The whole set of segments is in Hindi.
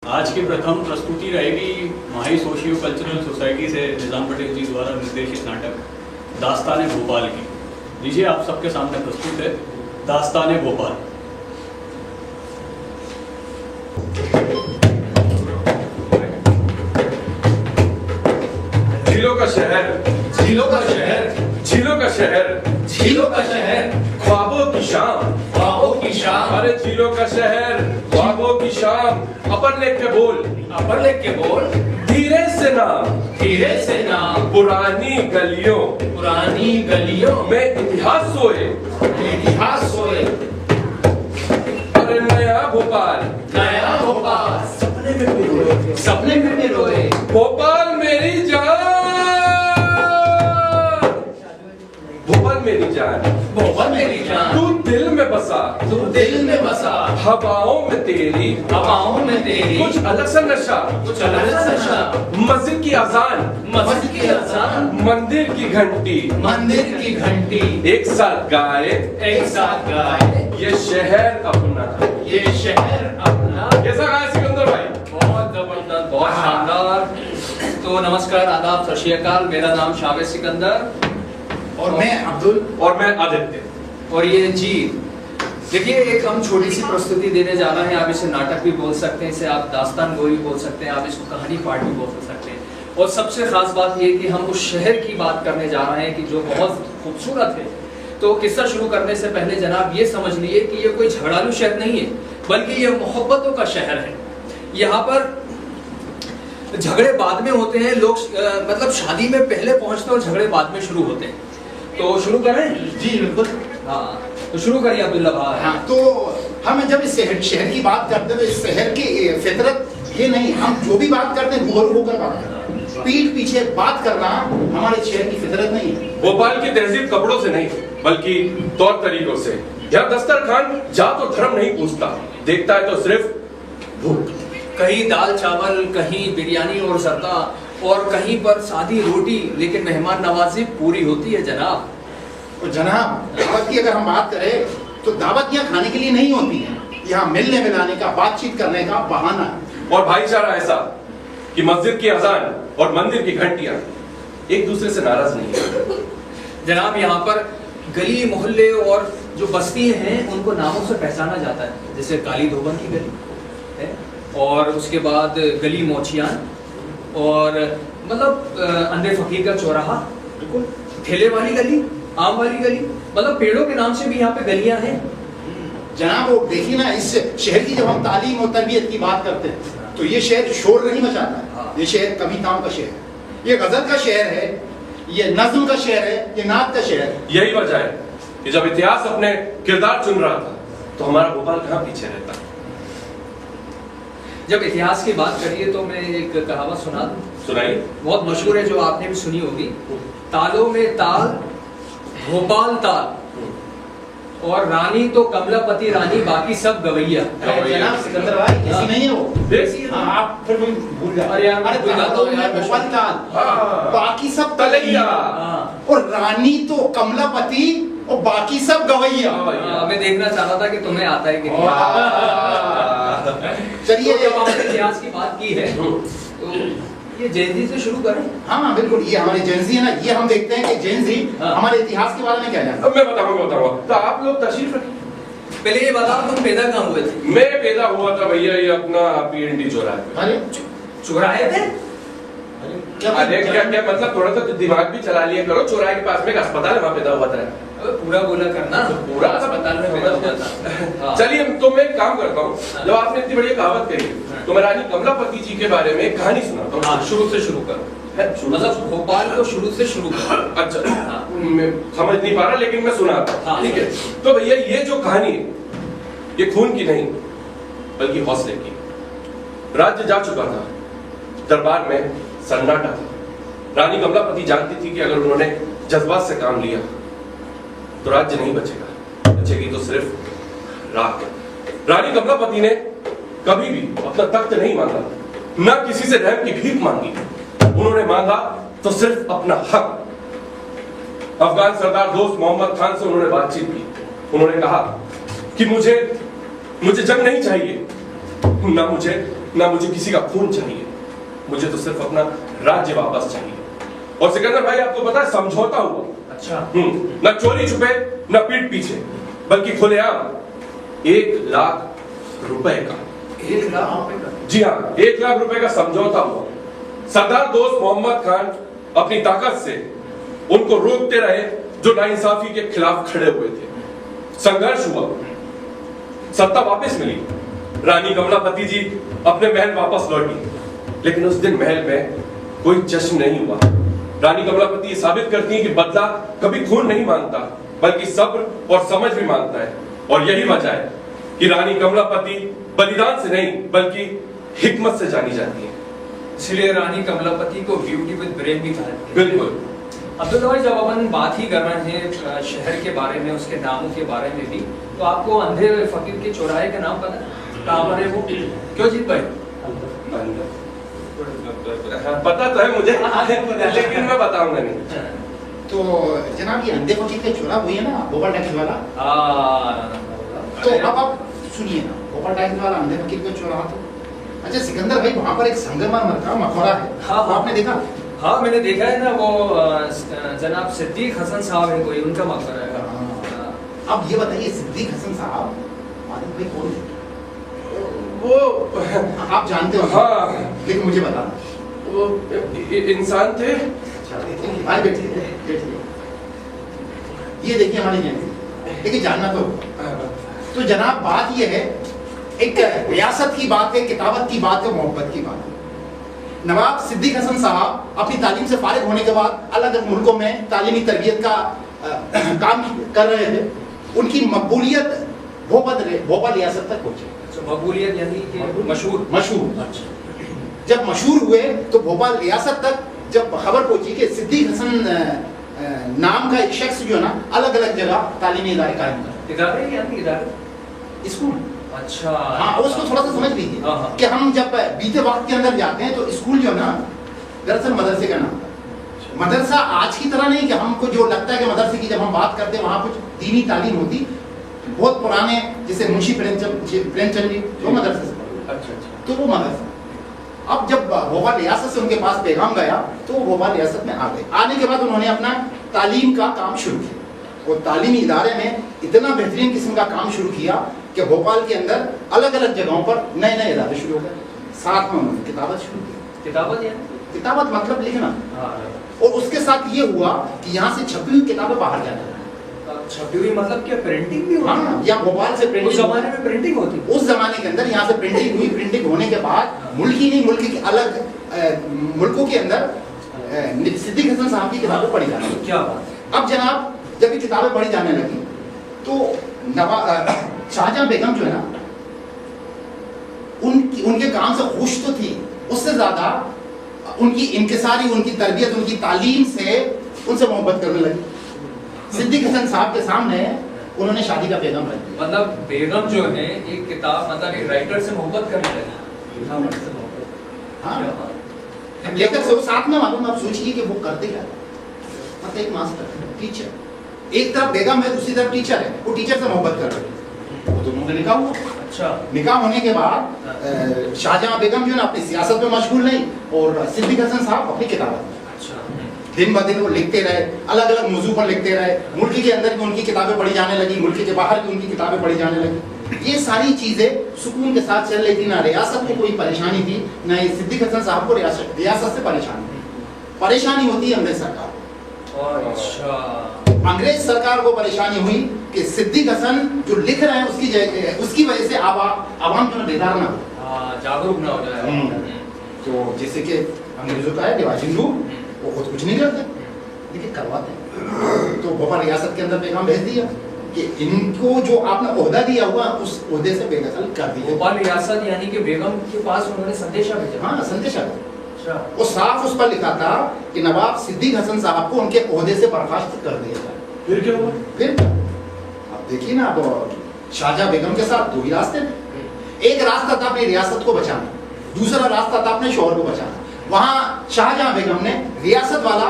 आज की प्रथम प्रस्तुति रहेगी माही सोशियो कल्चरल सोसाइटी से निजाम पटेल जी द्वारा निर्देशित नाटक दास्तान भोपाल की। लीजिए आप सबके सामने प्रस्तुत है दास्तान भोपाल। झीलों का शहर, झीलों का शहर, झीलों का शहर, झीलों का शहर, ख्वाबों की शाम, ख्वाबों की शाम। अरे झीलों का शहर, ख्वाबों की शाम। अपर लेख के बोल, अपर लेख के बोल, धीरे से नाम, धीरे से नाम। पुरानी गलियों, पुरानी गलियों में इतिहास सोए, इतिहास सोए। अरे नया भोपाल, नया भोपाल, सपने में भी रोए। भोपाल मेरी जान, भोपाल मेरी जान, भोपाल मेरी जान, तू दिल में बसा, तू दिल में बसा। हवाओं में तेरी, हवाओं में तेरी, कुछ अलग सा नशा, कुछ अलग सा नशा। मस्जिद की अजान, मस्जिद की अजान, मंदिर की घंटी, मंदिर की घंटी, एक साथ गाए, एक साथ गाए। ये शहर अपना, ये शहर अपना। कैसा गाया सिकंदर भाई? बहुत जबरदस्त, बहुत शानदार। तो नमस्कार, आदाब, सत श्री अकाल। मेरा नाम शावेद सिकंदर और मैं अब्दुल और मैं आदित्य। और ये जी देखिए, एक हम छोटी सी प्रस्तुति देने जा रहे हैं। आप इसे नाटक भी बोल सकते हैं, इसे आप दास्तान गोई भी बोल सकते हैं, आप इसको कहानी पाठ भी बोल सकते हैं। और सबसे खास बात ये कि हम उस शहर की बात करने जा रहे हैं कि जो बहुत खूबसूरत है। तो किस्सा शुरू करने से पहले जनाब ये समझ लिए कि ये कोई झगड़ालू शहर नहीं है, बल्कि ये मोहब्बतों का शहर है। यहाँ पर झगड़े बाद में होते हैं, लोग मतलब शादी में पहले पहुंचते हैं और झगड़े बाद में शुरू होते हैं। तो शुरू करें? जी बिल्कुल। हाँ, तो शुरू करिए अब्दुल्ला भाई। हाँ, तो हम जब इस शहर की बात करते हैं तो इस शहर की फितरत ये नहीं, हम जो भी बात करते हैं रूबरू होकर बात करते हैं। पीठ पीछे बात करना हमारे शहर की फितरत नहीं है। भोपाल की तहजीब कपड़ों से नहीं, बल्कि तौर तरीकों से। यहाँ दस्तरखान जात और धर्म नहीं पूछता, देखता है तो सिर्फ भूख। कहीं दाल चावल, कहीं बिरयानी और जर्दा, और कहीं पर सादी रोटी, लेकिन मेहमान नवाजी पूरी होती है जनाब। तो जनाब, दावत की अगर हम बात करें तो दावत यहाँ खाने के लिए नहीं होती है, यहाँ मिलने मिलाने का, बातचीत करने का बहाना है। और भाईचारा ऐसा कि मस्जिद की अजान और मंदिर की घंटियां एक दूसरे से नाराज नहीं है। जनाब, यहाँ पर गली मोहल्ले और जो बस्तियां हैं उनको नामों से पहचाना जाता है, जैसे काली धोबन की गली है, और उसके बाद गली मोचियान, और मतलब अंदर फकीर का चौराहा, बिल्कुल ठेले वाली गली, आम वाली गली, मतलब पेड़ों के नाम से भी यहाँ पे गलियां हैं। जनाब, वो देखिए ना, इस शहर की जब हम तालीम और तरबियत की बात करते हैं तो ये शहर शोर नहीं मचाता है। ये शहर कविताओं का शहर है, ये गजल का शहर है, ये नज्म का शहर है, ये नात का शहर है। यही वजह है कि जब इतिहास अपने किरदार चुन रहा था तो हमारा भोपाल कहाँ पीछे रहता। जब इतिहास की बात करिए तो मैं एक कहावत सुना दूं, सुनाइए। बहुत मशहूर है, जो आपने भी सुनी होगी। तालों में ताल, भोपाल ताल, और रानी तो कमलापति रानी, बाकी सब गवैया। जनाब सिकंदर भाई, ऐसी नहीं है वो। ऐसी है। हाँ, आप फिर भूल जाते। अरे यार, मैं भूल जाता हूँ यार, भोपाल ताल, हाँ। बाकी सब तलैया। हाँ। और रानी तो कमलापति और बाकी सब गवैया। मैं देखना चाहता था कि तुम्हें आता है कि नहीं। चलिए, तो जब आपने इतिहास की बात की है तो ये जयंती से शुरू करें। हाँ बिल्कुल, ये हमारे जेंजी है ना, ये हम देखते हैं कि जेंजी हाँ। हमारे इतिहास के बारे में क्या जानते अब मैं बताऊंगा। तो आप लोग तशरीफ रखिए। पहले ये बताओ, तुम पैदा कहाँ हुए थे? मैं पैदा हुआ था भैया ये अपना PND चौराहे पे। अरे चुराए थे? अरे क्या मतलब, थोड़ा सा दिमाग भी चला लिया करो। चौराहे के पास में एक अस्पताल है, वहाँ पैदा हुआ था। अबे पूरा बोला करना, पूरा अस्पताल में पैदा हुआ था। हाँ। चलिए, तो मैं एक काम करता हूँ, जब आपने इतनी बढ़िया कहावत कही तो मैं रानी कमलापति जी के बारे में एक कहानी सुनाता हूँ। हाँ, शुरू से शुरू करो, मतलब भोपाल को शुरू से शुरू करो। अच्छा, हाँ। मैं समझ नहीं पा रहा, लेकिन मैं सुनाता हूँ। हाँ। ठीक है। तो भैया ये जो कहानी है, ये खून की नहीं बल्कि हौसले की। राज्य जा चुका था, दरबार में सन्नाटा था। रानी कमलापति जानती थी कि अगर उन्होंने जज्बात से काम लिया तो राज्य नहीं बचेगा, बचेगी तो सिर्फ राख। रानी कमलापति ने कभी भी अपना तख्त नहीं मांगा, ना किसी से रहम की भीख मांगी। उन्होंने मांगा तो सिर्फ अपना हक। अफगान सरदार दोस्त मोहम्मद खान से उन्होंने बातचीत की। उन्होंने कहा कि मुझे जंग नहीं चाहिए, ना मुझे ना मुझे किसी का खून चाहिए, मुझे तो सिर्फ अपना राज्य वापस चाहिए। और सिकंदर भाई आपको पता है समझौता हुआ, अच्छा न चोरी छुपे न पीठ पीछे, बल्कि खुलेआम 1 लाख रुपए का। 1 लाख रुपए का? जी हाँ, 1 लाख रुपए का समझौता हुआ। सरदार दोस्त मोहम्मद खान अपनी ताकत से उनको रोकते रहे जो नाइंसाफी के खिलाफ खड़े हुए थे। संघर्ष हुआ, सत्ता वापस मिली, रानी कमलापति जी अपने महल वापस लौटी। लेकिन उस दिन महल में कोई जश्न नहीं हुआ। रानी कमलापति ये साबित करती है कि बदला कभी खून नहीं मांगता, बल्कि सब्र और समझ भी मांगता है। और यही वजह है कि रानी कमलापति बलिदान से नहीं बल्कि हिकमत से जानी जाती है। इसलिए रानी कमलापति को ब्यूटी विद ब्रेन भी कहा जाता है। बिल्कुल। अब्दुल्ला भाई, जब अपन बात ही कर रहे हैं शहर के बारे में, उसके नामों के बारे में भी, तो आपको अंधे फकीर के चौराहे का नाम पता है? कहाँ पर है वो? क्यों जीत भाई? पता तो है मुझे, लेकिन मैं बताऊंगा नहीं। तो जनाब ये अंधे फकीर का चौराहा वही है ना, भोपाल टैक्सी वाला? तो अब आप सुनिए ना, भोपाल टैक्सी वाला अंधे फकीर का चौराहा। तो अच्छा सिकंदर भाई, वहाँ पर एक संगमरमर का मकबरा है, हाँ, वो आपने देखा? हाँ मैंने देखा है ना, वो जनाब सिद्दीक हसन साहब है कोई, उनका मकबरा है। हाँ। अब ये बताइए, सिद्दीक हसन साहब मालिक भाई कौन थे? वो आप जानते हो? हाँ, लेकिन मुझे बताना। वो इंसान थे। भाई बैठिए। ये देखिए हमारी जयंती, देखिए जानना तो जनाब बात ये है, एक रियासत की बात है, किताबत की बात है, मोहब्बत की बात है। नवाब सिद्दीक हसन साहब अपनी तालीम से फारिग होने के बाद अलग अलग मुल्कों में तालीमी तरबियत का काम कर रहे थे। उनकी मकबूलियत भोपाल रियासत तक पहुंची। मकबूलियत यानी कि मशहूर। जब मशहूर हुए तो भोपाल रियासत तक जब खबर पहुंची कि सिद्दीक हसन नाम का एक शख्स जो है ना, अलग अलग जगह तालीमी इदारे कायम कर, इदारे स्कूल। अच्छा हाँ, उसको थोड़ा सा समझ लीजिए कि हम जब बीते वक्त के अंदर जाते हैं तो स्कूल जो है ना, दरअसल मदरसे का नाम था। मदरसा आज की तरह नहीं कि हमको जो लगता है कि मदरसे की जब हम बात करते हैं वहाँ कुछ दीनी तालीम होती। बहुत पुराने, जैसे मुंशी प्रेमचंद जी जो मदरसे से पढ़े, अच्छा तो वो मदरसा। अब जब भोपाल रियासत से उनके पास पैगाम गया तो वो भोपाल रियासत में आ गए। आने के बाद उन्होंने अपना तालीम का काम शुरू किया और तालीमी इदारे में इतना बेहतरीन किस्म का काम शुरू किया कि भोपाल के अंदर अलग अलग जगहों पर नए नए इदारे शुरू हो गए। साथ में उन्होंने किताबत शुरू की। किताबत मतलब लिखना। और उसके साथ ये हुआ कि यहाँ से छपी हुई किताबें बाहर जाने लगी। छपी हुई मतलब क्या, प्रिंटिंग भी होती? हाँ, या भोपाल से प्रिंटिंग। उस जमाने में प्रिंटिंग होती? उस जमाने के अंदर यहाँ से प्रिंटिंग हुई। प्रिंटिंग होने के बाद मुल्क ही नहीं, मुल्क के अलग मुल्कों के अंदर सिद्दीक हसन साहब की किताबें पढ़ी जाने लगी। क्या बात। अब जनाब जब ये किताबें पढ़ी जाने लगी तो शाहजहां बेगम जो है ना, उनके काम से खुश तो थी, उससे ज्यादा उनकी इंकिसारी, उनकी तरबियत, उनकी तालीम से उनसे मोहब्बत करने लगी। सिद्दीक हसन साहब के सामने उन्होंने शादी का पैगाम रख दिया। मतलब बेगम जो है एक किताब, मतलब एक राइटर से मोहब्बत करने लगी। हाँ, लेकर से वो साथ में, मालूम आप सोचिए कि वो करते क्या, मतलब एक मास्टर टीचर, एक तरफ बेगम है, दूसरी तरफ टीचर है, वो टीचर से मोहब्बत कर रहे हैं। वो दोनों का निकाह हुआ। अच्छा। निकाह होने के बाद शाहजहां बेगम जो है ना अपनी सियासत में मशगूल नहीं और सिद्दीक हसन साहब अपनी किताबत में। अच्छा। दिन ब दिन वो लिखते रहे, अलग अलग मौजू पर लिखते रहे। मुल्क के अंदर भी उनकी किताबें पढ़ी जाने लगी, मुल्क के बाहर भी उनकी किताबें पढ़ी जाने लगी। ये सारी चीजें सुकून के साथ चल रही थी। ना रियासत को कोई परेशानी थी, ना ही सिद्दीक हसन साहब को रियासत से परेशानी थी। परेशानी होती है अंग्रेज सरकार। अच्छा। अंग्रेज सरकार को परेशानी हुई कि सिद्दीक हसन जो लिख रहे हैं उसकी वजह से आवाम जो बेदार ना हो, जागरूक ना हो जाए। तो जैसे कि अंग्रेजों का है डिवाइडिंग रूल, वो खुद कुछ नहीं करते लेकिन करवाते हैं। तो भोपाल रियासत के अंदर पैगाम भेज दिया कि इनको जो आपने ओहदा दिया हुआ उस ओहदे से बेदखल कर दिया। भोपाल रियासत यानी कि बेगम के पास उन्होंने संदेशा भेजा। हाँ, संदेशा। अच्छा। वो साफ उस पर लिखा था कि नवाब सिद्दीक हसन साहब को उनके ओहदे से बर्खास्त कर दिया जाए। फिर क्या हुआ? फिर अब देखिए ना, अब शाहजहां बेगम के साथ दो ही रास्ते थे। एक रास्ता था अपनी रियासत को बचाना, दूसरा रास्ता था अपने शौहर को बचाना। वहां शाहजहां बेगम ने रियासत वाला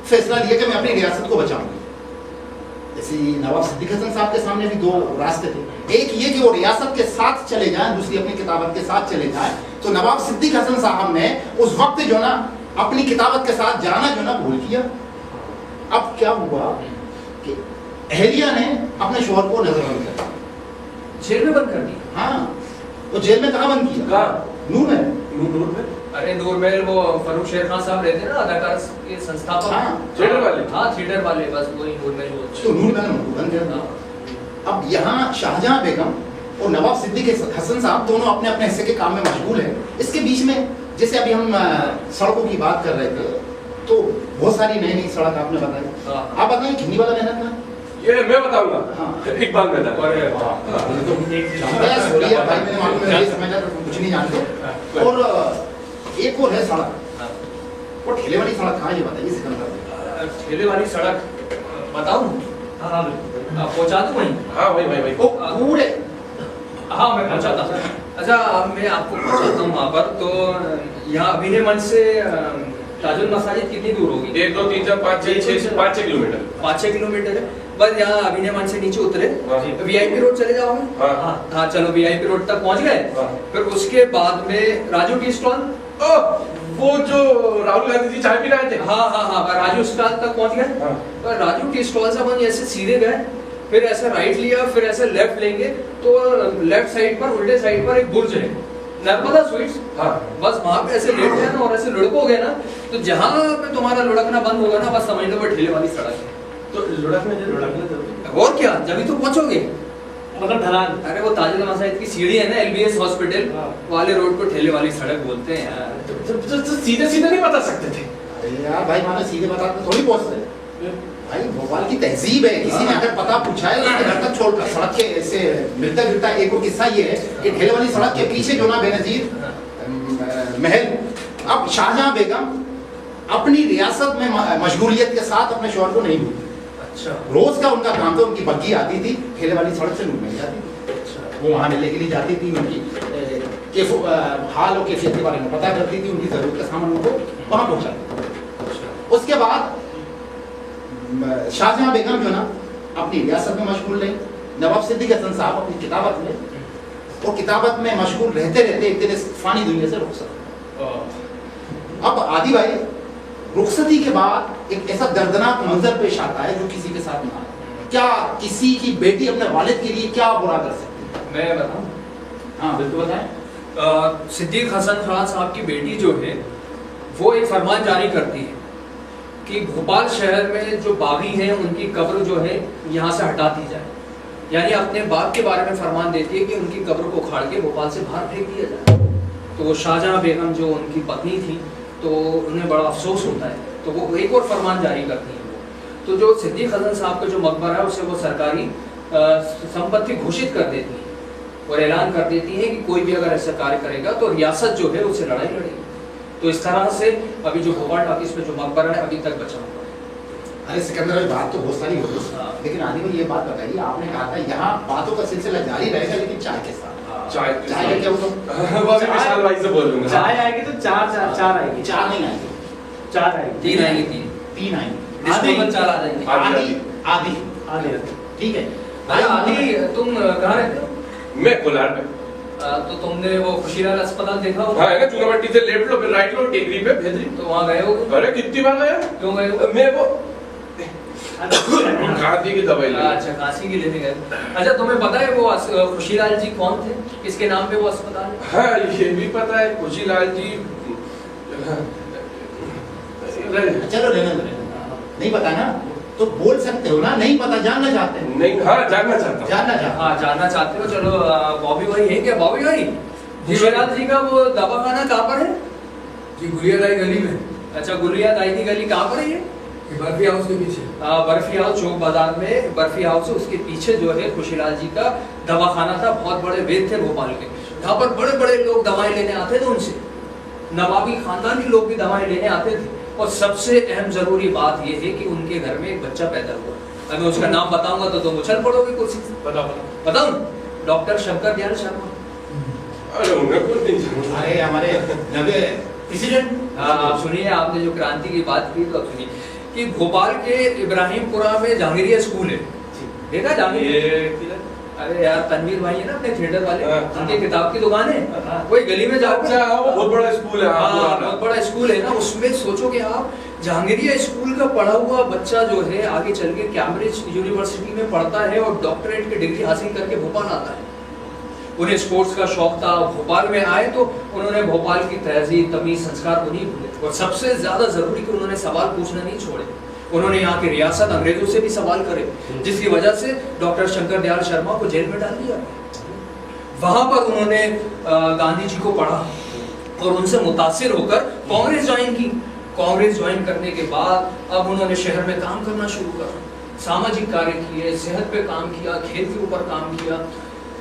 फैसला लिया कि मैं अपनी रियासत को बचाऊंगी। जैसे नवाब सिद्दीक हसन साहब के सामने भी दो रास्ते थे, एक ये कि वो रियासत के साथ चले जाएं, दूसरी अपनी किताबत के साथ चले जाएं। तो नवाब सिद्दीक हसन साहब ने उस वक्त जो ना अपनी किताबत के साथ जाना जो ना भूल किया। अब क्या हुआ कि अहलिया ने अपने शोहर को नजरबंद कर दिया, जेल में बंद कर दिया। हाँ, वो जेल में कहाँ बंद किया? नूर में। नूर में? अरे नूर महल वो फरूख शेर खान साहब रहते ना, अदाकार के संस्थापक। हाँ, थिएटर वाले? हाँ, थिएटर वाले, बस वही नूर महल वो। तो नूर महल बंद कर दिया। अब यहाँ शाहजहां बेगम और नवाब सिद्दीक हसन साहब दोनों अपने अपने हिस्से के काम में मशगूल हैं। इसके बीच में जैसे अभी हम सड़कों की बात कर रहे थे, तो बहुत सारी नई नई सड़क आपने बताई। आप बताएं खिन्नी वाला मैदान का? ये मैं बताऊंगा। हाँ। इकबाल मैदान। अरे भाई मैंने मालूम है, ये समझा तो कुछ नहीं जानते। और एक और है सड़क, वो ठेले वाली सड़क कहाँ है, ये बताइए सिकंदर। ठेले वाली सड़क बताऊं? हाँ, पहुंचा दूं वहीं? हाँ वही वो पूरे हाँ, मैं पहुंचाता हूँ। अच्छा, अब मैं आपको पहुंचाता हूँ वहाँ पर। तो यहाँ अभिनय मंच से ताजुल मसाजिद कितनी दूर होगी? 1 2 3 4 5 6 5 किलोमीटर। 5-6 किलोमीटर है। बस यहाँ अभिनय मंच से नीचे उतरे, हाँ। वीआईपी रोड चले जाओगे। हाँ। हाँ, चलो वीआईपी रोड तक पहुँच गए। हाँ। फिर उसके बाद में राजू टी स्टॉल। वो जो राहुल गांधी जी चाय पीने आए थे। हाँ हाँ हाँ, राजू स्टॉल तक पहुँच गए। हाँ। तो राजू टी स्टॉल से अपन ऐसे सीधे गए, फिर ऐसे राइट लिया, फिर ऐसे लेफ्ट लेंगे तो लेफ्ट साइड पर, उल्टे साइड पर एक बुर्ज है, नर्मदा स्वीट्स। हाँ। बस वहां पे ऐसे लेट गए ना और ऐसे लुढ़कोगे ना, तो जहां पे तुम्हारा लुढ़कना बंद होगा ना, बस समझ लो वो ठेले वाली सड़क है। तो लुढ़कना जरूरी। और क्या, जब ही तो पहुंचोगे। मतलब ढलान। अरे वो ताजुल मसाजिद की सीढ़ी है ना, एलबीएस हॉस्पिटल वाले रोड को ठेले वाली सड़क बोलते हैं यार। तो सीधे सीधे नहीं बता सकते थे। अरे यार भाई, मानो सीधे बताते थोड़ी पहुंचते भाई। भोपाल की तहजीब है, किसी ने अगर पता पूछा है तो घर तक छोड़कर सड़क के ऐसे मिलता जुलता एक और किस्सा ये है कि ठेले वाली सड़क के पीछे जो ना बेनजीर महल। अब शाहजहां बेगम अपनी रियासत में मशगूलियत के साथ अपने शौहर को नहीं भूलती। अच्छा। रोज का उनका काम था, उनकी बग्गी आती थी ठेले वाली सड़क से नूर मिल जाती थी। वो वहाँ मिलने के लिए जाती थी, उनकी हाल और कैफियत के बारे में पता करती थी, उनकी जरूरत का सामान उनको वहाँ पहुँचाती। उसके बाद शाहजहां बेगम जो ना अपनी रियासत में मशगूल रही, नवाब सिद्दीक हसन साहब अपनी किताबत में, और किताबत में मशगूल रहते रहते एक दिन इस फानी दुनिया से रुखसत। अब आदि भाई, रुखसती के बाद एक ऐसा दर्दनाक मंजर पेश आता है जो किसी के साथ ना आए। क्या किसी की बेटी अपने वालिद के लिए क्या बुरा कर सकती है? मैं बताऊं? हाँ बिल्कुल बताएं। सिद्दीक हसन खान साहब की बेटी जो है, वो एक फरमान जारी करती है कि भोपाल शहर में जो बागी हैं उनकी कब्र जो है यहाँ से हटा दी जाए। यानी अपने बाप के बारे में फरमान देती है कि उनकी कब्र को उखाड़ के भोपाल से बाहर फेंक दिया जाए। तो शाहजहां बेगम जो उनकी पत्नी थी, तो उन्हें बड़ा अफसोस होता है, तो वो एक और फरमान जारी करती है। तो जो सिद्दीक हसन साहब का जो मकबरा है उसे वो सरकारी संपत्ति घोषित कर देती है और ऐलान कर देती है कि कोई भी अगर ऐसा कार्य करेगा तो रियासत जो है उससे लड़ाई लड़ेगी। तो इस तरह से अभी जो भोपाल टॉकीज में जो मकबरा है अभी तक बचा हुआ है। अरे सिकंदर भाई, बात तो बहुत सारी हो गई, हाँ। लेकिन आदि भाई ये बात बताइए, आपने कहा था यहाँ बातों का सिलसिला जारी रहेगा लेकिन चाय के साथ। चाय चाय का क्या होगा? वो अभी विशाल भाई से बोल दूंगा। चाय आएगी तो चार आएगी। चार नहीं आएंगे, 4 आएगी। 3 आएंगे, 3 3 आएंगे। आधी 4 आ जाएंगे। आधी आधी आधे ठीक है। अरे आधी, तुम कहाँ रहते हो? मैं कोलार में। तो तुमने वो खुशीलाल अस्पताल देखा होगा? हाँ है ना, चूनामट्टी से लेफ्ट लो, फिर राइट लो, टेकरी पे भेजरी। तो वहाँ गए हो? अरे कितनी बार गया? क्यों गए हो? मैं वो खांसी की दवाई ले। अच्छा, काशी की लेने गए। अच्छा, तुम्हें पता है वो खुशीलाल जी कौन थे, किसके नाम पे वो अस्पताल है? हाँ ये भी पता है, खुशीलाल जी। चलो रहने दो, नहीं पता ना तो बोल सकते हो ना, नहीं पता जानना चाहते हैं। नहीं, हाँ जानना चाहता हूँ। जानना चाहते हाँ, जानना चाहते हो? चलो, बॉबी भाई है क्या? बॉबी भाई, खुशीलाल जी का वो दवाखाना कहाँ पर है? जी गुलिया दाई गली में। अच्छा, गुलिया दाई की गली कहाँ पर है ये? बर्फी हाउस के पीछे। बर्फी हाउस चौक बाजार में बर्फी हाउस है, उसके पीछे जो है खुशीलाल जी का दवाखाना था। बहुत बड़े वैद्य थे भोपाल के, यहाँ पर बड़े बड़े लोग दवाएं लेने आते थे उनसे, नवाबी खानदानी लोग भी दवाएं लेने आते थे। और सबसे अहम जरूरी बात यह है कि उनके घर में एक बच्चा पैदा हुआ। अब मैं उसका नाम बताऊंगा तो तुम उछल पड़ोगे कुर्सी से। बताऊं? डॉक्टर शंकर दयाल शर्मा। अरे उन्हें कुछ नहीं जानता। अरे हमारे नवे प्रेसिडेंट। हाँ, आप सुनिए, आपने जो क्रांति की बात की तो अब सुनिए कि भोपाल के इब्राहिमपुरा में जहांगीरिया स्कूल है, देखा जामिया? ये किधर? अरे यार तनवीर भाई है ना अपने थिएटर वाले, हाँ। उनकी किताब की दुकान है, वही गली में जाओ। अच्छा, वो बहुत बड़ा स्कूल है। हाँ, हाँ, पुराना। बहुत बड़ा स्कूल है ना, उसमें सोचो कि आप जहांगीरिया स्कूल का पढ़ा हुआ बच्चा जो है आगे चल के कैम्ब्रिज यूनिवर्सिटी में पढ़ता है और डॉक्टरेट की डिग्री हासिल करके भोपाल आता है। उन्हें स्पोर्ट्स का शौक था, भोपाल में आए तो उन्होंने भोपाल की तहजीब तमीज संस्कार को नहीं भूले, और सबसे ज्यादा जरूरी कि उन्होंने सवाल पूछना नहीं छोड़े। उन्होंने यहाँ की रियासत अंग्रेजों से भी सवाल करे, जिसकी वजह से डॉक्टर शंकर दयाल शर्मा को जेल में डाल दिया। वहां पर उन्होंने गांधी जी को पढ़ा और उनसे मुतासिर होकर कांग्रेस ज्वाइन की। कांग्रेस ज्वाइन करने के बाद अब उन्होंने शहर में काम करना शुरू करा, सामाजिक कार्य किए, सेहत पे काम किया, खेल के ऊपर काम किया,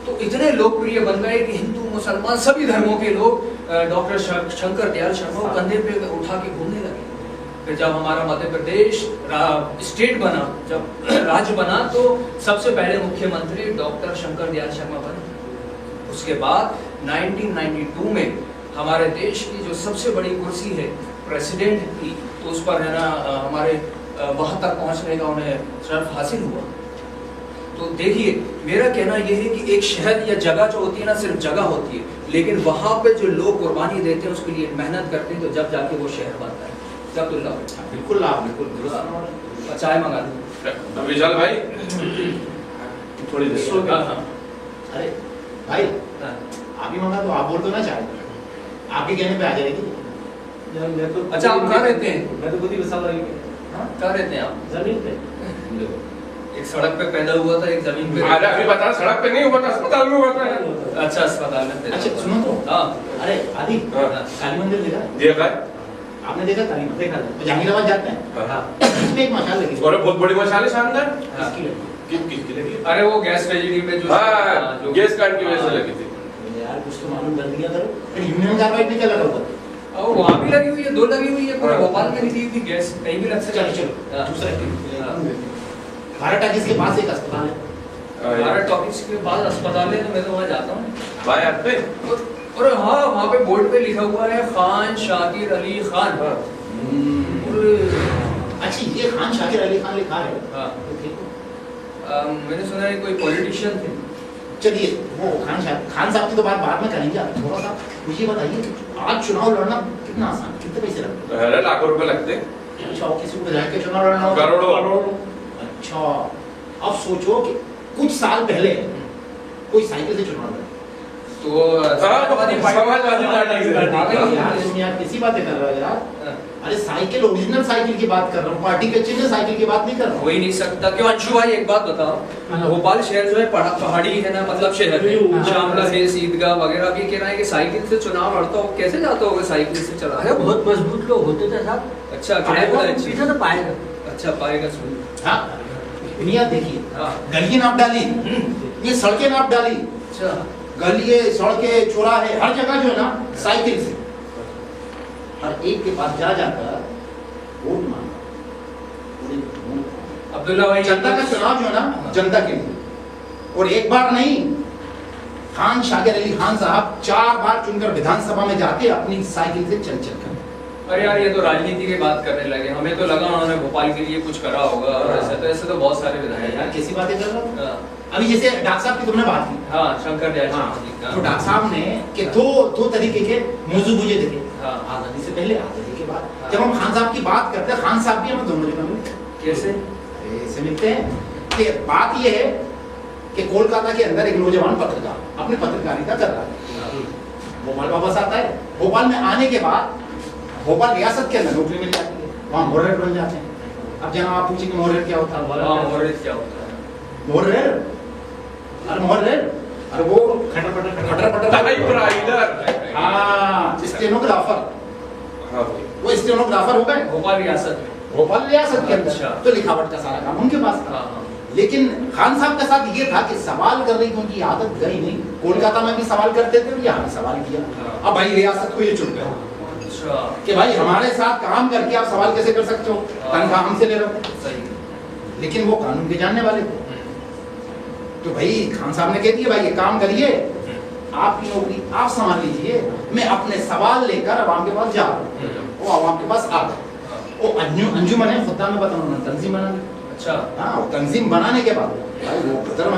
तो इतने लोकप्रिय बन गए कि हिंदू मुसलमान सभी धर्मों के लोग डॉक्टर शंकर दयाल शर्मा को कंधे पे उठा के घूमने लगे। फिर जब हमारा मध्य प्रदेश स्टेट बना, जब राज्य बना, तो सबसे पहले मुख्यमंत्री डॉक्टर शंकर दयाल शर्मा बने। उसके बाद 1992 में हमारे देश की जो सबसे बड़ी कुर्सी है प्रेसिडेंट की, तो उस पर है ना हमारे वहां तक पहुंचने का उन्हें शर्फ हासिल हुआ। तो देखिए, मेरा कहना यह है कि एक शहर या जगह जो होती है ना, सिर्फ जगह होती है, लेकिन वहां पे जो लोग कुर्बानी देते हैं, उसके लिए मेहनत करते हैं, तो जब जाके वो शहर बनता है। बिल्कुल आप बिल्कुल दुरुस्त। चाय मंगा दो विशाल भाई, थोड़ी देर। हाँ, हाँ। अरे भाई, हाँ। आप ही मंगा दो, आप बोल दो ना चाय, आपके कहने पे आ जाएगी। यार मैं तो अच्छा, आप कहाँ रहते हैं? मैं तो खुद ही बसा रही हूँ। कहाँ रहते हैं आप? जमीन पे। एक सड़क पे पैदा हुआ था, एक जमीन पे। अरे अभी बता, सड़क पे नहीं हुआ था, अस्पताल में हुआ था। अच्छा, अस्पताल में पैदा अच्छा हुआ। सुनो तो, हाँ। अरे आदि, हाँ। काली मंदिर देखा? देखा? आपने देखा काली मंदिर? देखा है। जहांगीराबाद जाते हैं, हाँ। इसमें एक मशाल लगी और बहुत बड़ी मशाल है शानदार। हाँ। इसकी लगी। किसकी लगी? अरे वो गैस ट्रेजेडी में जो हाँ, जो गैस कांड की वजह से लगी थी। यार कुछ तो मालूम कर दिया करो। फिर यूनियन कार्बाइड में क्या लगा हुआ? और वहाँ भी लगी हुई है, दो लगी हुई है, पूरे भोपाल में लगी हुई गैस, कहीं भी लग सकती है। चलो हाँ। दूसरा भारत टाकिस के पास एक अस्पताल है। भारत टॉकीज के बाद अस्पताल है, तो मैं तो वहाँ जाता हूँ। भाई आप पे? और हाँ, वहाँ पे बोर्ड पे लिखा हुआ है खान शाकिर अली खान। हाँ। और अच्छा, ये खान शाकिर अली खान लिखा है। हाँ। तो ठीक है। मैंने सुना है कोई पॉलिटिशियन थे। चलिए, वो खान साहब की तो बात बाद में करेंगे। आप थोड़ा सा मुझे बताइए, आज चुनाव लड़ना कितना आसान है? कितने पैसे लगते अरे लाखों रुपए लगते। हैं? अच्छा, और किसी को विधायक के चुनाव लड़ना हो? करोड़ों। अच्छा, अब सोचो कि कुछ साल पहले कोई साइकिल से चुनाव लड़ा, तो समाजवादी पार्टी से। यार तुम यार किसी बातें कर रहे हो यार। अरे साइकिल, ओरिजिनल साइकिल की बात कर रहा हूँ, पार्टी के चिन्ह साइकिल की बात नहीं कर रहा हो ही नहीं सकता। क्यों अंशु भाई, एक बात बताओ, भोपाल शहर जो है पहाड़ी है ना, मतलब शहर है, शामला है, ईदगाह वगैरह, भी कह रहा है कि साइकिल से चुनाव लड़ता हो, कैसे जाता होगा साइकिल से चला? अरे बहुत मजबूत लोग होते थे साहब। अच्छा, किराए पर अच्छी। पीछे तो पाएगा। अच्छा, पाएगा सुन। हाँ, दुनिया देखिए, हाँ। गलियां नाप डाली, ये सड़कें नाप डाली, अच्छा, गलिए सड़कें चौराहे हर जगह जो है ना साइकिल से, हर एक के पास जा जाकर वोट मांगा। अब्दुल्ला भाई, जनता का चुनाव जो है ना जनता के लिए, और एक बार नहीं, खान शाकिर अली खान साहब 4 बार चुनकर विधानसभा में जाते अपनी साइकिल से चल चल कर। अरे यार, ये तो राजनीति की बात करने लगे, हमें तो लगा उन्होंने भोपाल के लिए कुछ करा होगा। और ऐसे तो बहुत सारे विधायक यार हैं। कैसी बातें कर रहे हो? हाँ। अभी जैसे डॉक्टर साहब की तुमने बात की, हाँ, शंकर दयाल हाँ, शर्मा जी का। तो डॉक्टर साहब ने कि दो तरीके के मौजू मुझे देखे, हाँ। आजादी से पहले, आजादी के बाद। हाँ। जब हम खान साहब की बात करते हैं, खान साहब भी हमें दोनों जगह मिलते हैं। कैसे? ऐसे मिलते हैं कि बात यह है कि कोलकाता के अंदर एक नौजवान पत्रकार अपनी पत्रकारिता कर रहा है, भोपाल वापस आता है। भोपाल में आने के बाद भोपाल रियासत के अंदर नौकरी मिल जाती है, वहाँ मोहर्र बन जाते हैं। अब जहाँ आप पूछेंगे मोहर्र क्या होता है, हाँ, मोहर्रत क्या होता है? मोहर्र, अरे मोहर्र, अरे वो खटर पटर टाइपराइटर। हाँ, स्टेनोग्राफर, हाँ भाई। वो स्टेनोग्राफर हो गए भोपाल रियासत में। भोपाल रियासत के अंदर। अच्छा। तो लिखावट का सारा काम उनके पास था। हाँ, हाँ। लेकिन खान साहब के साथ ये था कि सवाल करने की उनकी आदत गई नहीं। कोलकाता में भी सवाल करते थे, यहाँ भी सवाल किया। हाँ। अब भाई रियासत को ये चुन गए अच्छा, कि भाई हमारे साथ काम करके आप सवाल कैसे कर सकते हो, तनख्वाह हमसे ले रहे हो। सही। लेकिन वो कानून के जानने वाले थे, तो भाई खान साहब ने कह दिया भाई ये काम करिए, आपकी नौकरी आप संभाल लीजिए, मैं अपने सवाल लेकर अवाम के पास जा रहा हूँ। वो अवाम के पास आ गए। वो अंजुमन है खुदा में बताऊँ, तंजीम बना ली। अच्छा, हाँ, वो तंजीम बनाने के बाद भाई वो गदर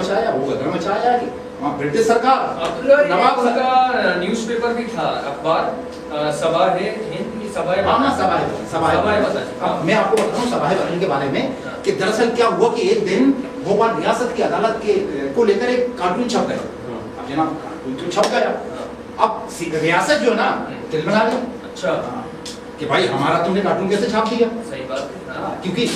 मचाया कि वहाँ ब्रिटिश सरकार नवाब नवाब का न्यूज़पेपर भी था, अखबार सभा है हिंद की सभा है। हाँ ना सभा है बता। अब मैं आपको बताऊँ सभा है के बारे में कि दरअसल क्या हुआ कि एक दिन भोपाल रियासत की अदालत के को लेकर एक कार्टून छप गया। अब जनाब कार्टून तो छप गया, अब रियासत जो है ना दिल बना ली अच्छा कि भाई हमारा तुमने कार्टून कैसे छाप दिया, सही बात है। हाँ। क्योंकि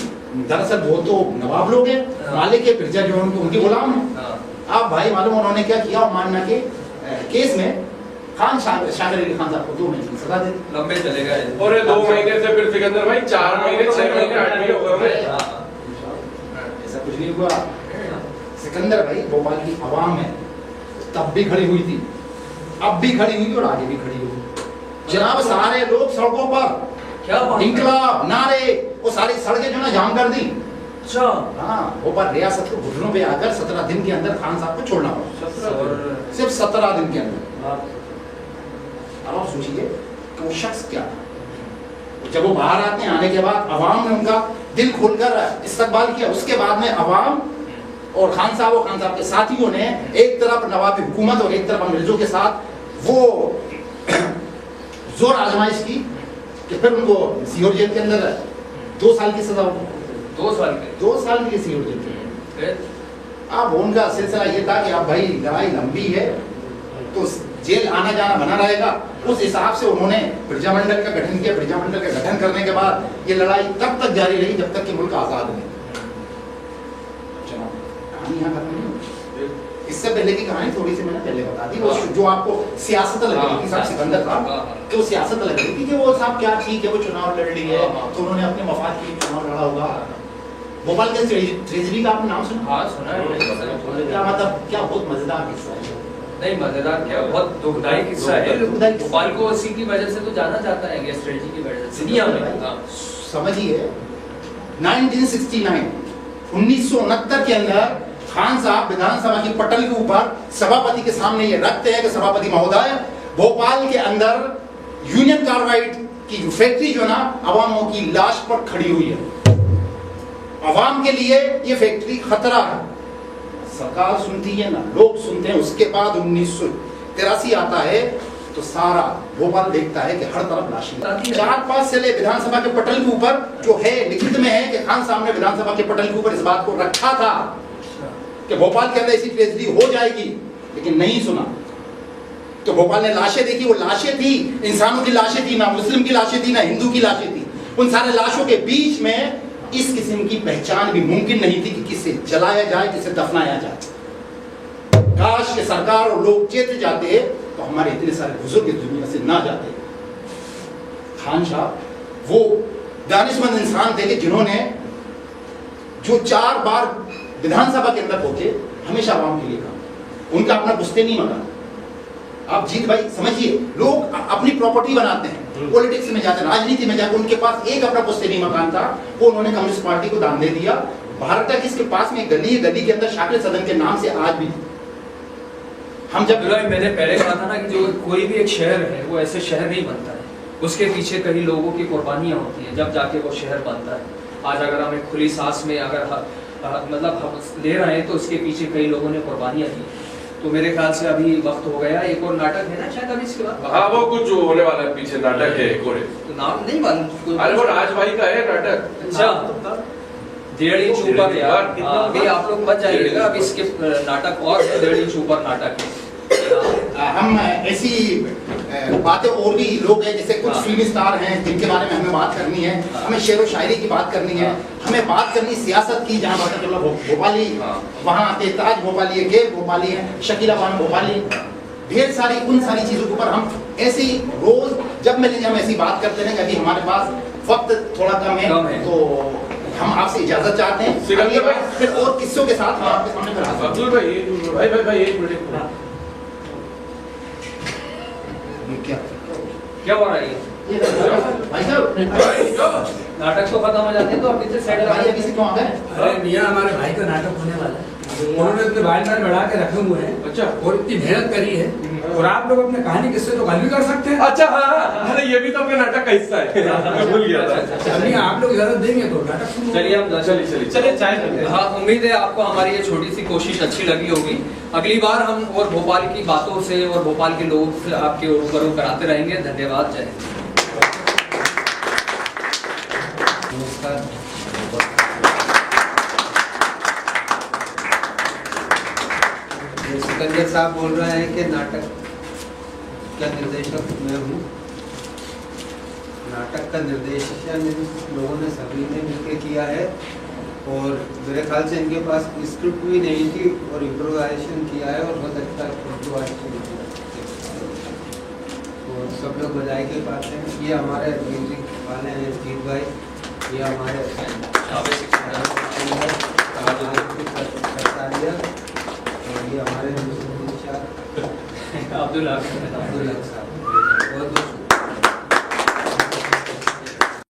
दरअसल वो तो नवाब लोग हैं, मालिक के प्रजा जो है उनके गुलाम हैं। हाँ। अब भाई मालूम उन्होंने क्या किया, मानना के केस में खान शाकिर अली खान साहब को 2 महीने की सजा दे दी। लंबे चले गए। और 2 महीने से फिर सिकंदर भाई 4 महीने 6 महीने 8 महीने हो गए होंगे। ऐसा कुछ नहीं हुआ। सिकंदर भाई भोपाल की आवाम है तब भी खड़ी हुई थी, अब भी खड़ी हुई और आगे भी खड़ी हुई। जनाब सारे लोग सड़कों पर क्या बात है? इंकलाब नारे, वो सारी सड़कें जो ना जाम कर दी। अच्छा हाँ भोपाल रियासत के घुटनों पे आकर 17 दिन के अंदर खान साहब को छोड़ना पड़ा, और सिर्फ 17 दिन के अंदर। अब आप सोचिए कि वो शख्स क्या था। जब वो बाहर आते हैं, आने के बाद अवाम ने उनका दिल खोलकर इस्तकबाल किया। उसके बाद में अवाम और खान साहब के साथियों ने एक तरफ नवाबी हुकूमत और एक तरफ अंग्रेजों के साथ वो जोर आजमाइश की कि फिर उनको सीहोर जेल के अंदर 2 साल की सजा हुई। 2 साल के 2 साल की सीहोर जेल के अंदर। अब उनका सिलसिला ये था कि अब भाई लड़ाई लंबी है तो जेल आना जाना बना रहेगा। उस हिसाब से उन्होंने प्रजामंडल का गठन किया। प्रजामंडल का गठन करने के बाद ये लड़ाई तब तक जारी रही जब तक कि मुल्क आजाद नहीं। कहानी यहाँ खत्म नहीं हुई। इससे पहले की कहानी थोड़ी सी मैंने पहले बता दी, वो जो आपको सियासत लग रही थी साहब सिकंदर साहब, तो सियासत लग रही थी कि वो साहब क्या ठीक है वो चुनाव लड़ ली है तो उन्होंने अपने मफाद के लिए चुनाव लड़ा होगा। भोपाल के ट्रेजरी का आपने नाम सुना? हाँ सुना है। क्या मतलब क्या बहुत मजेदार किस्सा है। नहीं मजेदार क्या, बहुत दुखदाई किस्सा है। दुखदाई किस्सा। भोपाल को उसी की वजह से तो जाना जाता है, गेस्ट स्ट्रेटजी की वजह से दुनिया में। हाँ। समझिए 1969 1969 के अंदर खान साहब विधानसभा की पटल के ऊपर सभापति के सामने ये रखते हैं कि सभापति महोदय, भोपाल के अंदर यूनियन कार्बाइड की फैक्ट्री जो ना अवामों की लाश पर खड़ी हुई है, अवाम के लिए ये फैक्ट्री खतरा है। सरकार सुनती है ना, लोग सुनते हैं। उसके बाद 1983 आता है तो सारा भोपाल देखता है कि हर तरफ लाशें। 4-5 साल विधानसभा के पटल के ऊपर जो है लिखित में है कि खान साहब ने विधानसभा के पटल के ऊपर इस बात को रखा था कि भोपाल के अंदर ऐसी ट्रेजेडी हो जाएगी, लेकिन नहीं सुना। तो भोपाल ने लाशें देखी, वो लाशें थी इंसानों की लाशें थी, ना मुस्लिम की लाशें थी ना हिंदू की लाशें थी। उन सारे लाशों के बीच में इस किस्म की पहचान भी मुमकिन नहीं थी कि किसे जलाया जाए किसे दफनाया जाए। काश के सरकार और लोग चेत जाते तो हमारे इतने सारे बुजुर्ग इस दुनिया से ना जाते। खान साहब वो दानिशमंद इंसान थे कि जिन्होंने जो 4 बार विधानसभा के अंदर पहुंचे हमेशा आवाम के लिए काम। उनका अपना पुश्तैनी मकान। आप जीत भाई समझिए, लोग अपनी प्रॉपर्टी बनाते हैं, पॉलिटिक्स में जाते हैं, राजनीति में जाकर उनके पास एक अपना पुश्तैनी मकान था, वो उन्होंने कम्युनिस्ट पार्टी को दान दे दिया। भारत तक इसके पास में गली है, गली के अंदर शाकिर सदन के नाम से आज भी हम जब मैंने पहले कहा था ना कि जो कोई भी एक शहर है वो ऐसे शहर नहीं बनता है, उसके पीछे कई लोगों की कुर्बानियां होती हैं जब जाके वो शहर बनता है। आज अगर हम एक खुली सांस में अगर मतलब हम ले रहे हैं तो उसके पीछे कई लोगों ने कुर्बानियां दी। तो मेरे ख्याल से अभी वक्त हो गया, एक और नाटक है ना शायद अभी इसके बाद। हाँ वो कुछ जो होने वाला है पीछे नाटक है एक और। तो नाम नहीं मालूम। अरे वो राज भाई का है नाटक। अच्छा 1.5 इंच ऊपर यार, अभी आप लोग बच जाइएगा, अभी इसके नाटक और 1.5 इंच ऊपर नाटक है। हम ऐसी बातें और भी लोग हैं जैसे कुछ फिल्मी स्टार हैं जिनके बारे में हमें बात करनी है, हमें शेर व शायरी की बात करनी है, हमें बात करनी सियासत की, जहाँ बात भोपाली वहाँ आते ताज भोपाली है, गेर भोपाली है, शकीला बानो भोपाली, ढेर सारी उन सारी चीज़ों के ऊपर हम ऐसी रोज जब मिलेंगे हम ऐसी बात करते रहेंगे। अभी हमारे पास वक्त थोड़ा कम है तो हम आपसे इजाजत चाहते हैं। सिकंदर भाई फिर और किस्सों के साथ मैं आपके सामने फिर हाजिर हूं। अब्दुल भाई एक मिनट। क्या हो रहा है ये? भाई साहब नाटक तो खत्म हो जाते हैं तो आप इतने साइड भाई अभी से क्यों आ गए? अरे मियाँ हमारे भाई का नाटक होने वाला है। उन्होंने इतने बाइंडर बढ़ा के रखे हुए हैं अच्छा। और इतनी मेहनत करी है और आप लोग अपने कहानी किस्से तो हल भी कर सकते हैं। अच्छा हाँ हाँ, अरे ये भी तो अपने नाटक का हिस्सा है मैं भूल गया था। अभी आप लोग इजाजत देंगे तो नाटक शुरू होगा। चलिए हम चलिए चाय पीते हैं। हाँ, उम्मीद है आपको हमारी ये छोटी सी कोशिश अच्छी लगी होगी। अगली बार हम और भोपाल की बातों से और भोपाल के लोगों से आपके रूबरू कराते रहेंगे। धन्यवाद। जय हिंद। नमस्कार। सिकंदर साहब बोल रहे हैं कि नाटक का निर्देशक मैं हूँ। नाटक का निर्देशन इन लोगों ने सभी ने मिलकर किया है और मेरे ख्याल से इनके पास स्क्रिप्ट भी नहीं थी और इम्प्रोवाइजेशन किया है और बहुत अच्छा इम्प्रोवाइजेशन किया और सब लोग बधाई के पास हैं। ये हमारे म्यूजिक वाले हैं जीत भाई, ये हमारे और ये हमारे अब्दुल हक साहब।